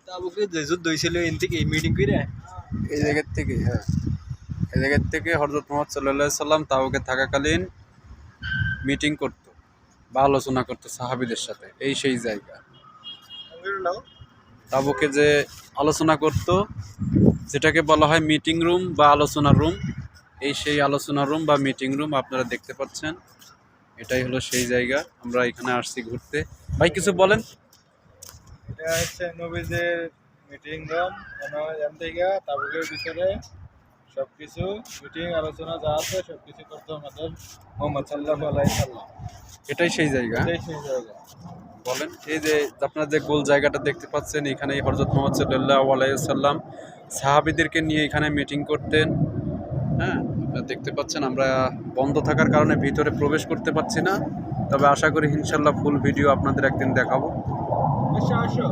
তাবুকে যে যুদ্ধ হয়েছিল এন থেকে এই মিটিং করে এই জায়গার থেকে, হ্যাঁ, এই জায়গার থেকে হযরত মুহাম্মদ সাল্লাল্লাহু আলাইহি সাল্লাম তাবুকে থাকাকালীন মিটিং করতো বা আলোচনা করতো সাহাবীদের সাথে। এই সেই জায়গা তাবুকে যে আলোচনা করত, যেটাকে বলা হয় মিটিং রুম বা আলোচনা রুম। এই সেই আলোচনা রুম বা মিটিং রুম আপনারা দেখতে পাচ্ছেন। এটাই হলো সেই জায়গা। আমরা এখানে আসছি ঘুরতে। ভাই কিছু বলেন। এটা হচ্ছে নবীদের মিটিং রুম। এখান থেকে তাবুকের ভিতরে সবকিছু মিটিং আলোচনা যা আছে সবকিছু করতো আমাদের মুহাম্মদ সাল্লাল্লাহু আলাইহি সাল্লাম। এটাই সেই জায়গা। এটাই সেই জায়গা। বলেন, এই যে আপনারা যে গোল জায়গাটা দেখতে পাচ্ছেন, এখানে হযরত মুহাম্মদ সাল্লাল্লাহু আলাইহি সাল্লাম সাহাবীদেরকে নিয়ে এখানে মিটিং করতেন। হ্যাঁ, আপনারা দেখতে পাচ্ছেন। আমরা বন্ধ থাকার কারণে ভিতরে প্রবেশ করতে পারছি না, তবে আশা করি ইনশাল্লাহ ফুল ভিডিও আপনাদের একদিন দেখাবো। আসো আসো।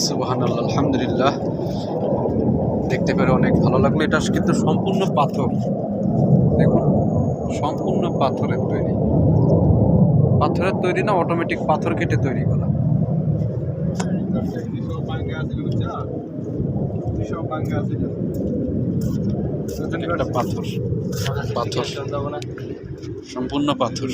সুবহানাল্লাহ, আলহামদুলিল্লাহ। দেখতে পেরে অনেক ভালো লাগলো। এটা কিন্তু সম্পূর্ণ পাথর, দেখুন, সম্পূর্ণ পাথরের তৈরি। পাথরের তৈরি না, অটোমেটিক পাথর কেটে তৈরি করা। এটা পাথর, পাথর, সম্পূর্ণ পাথর।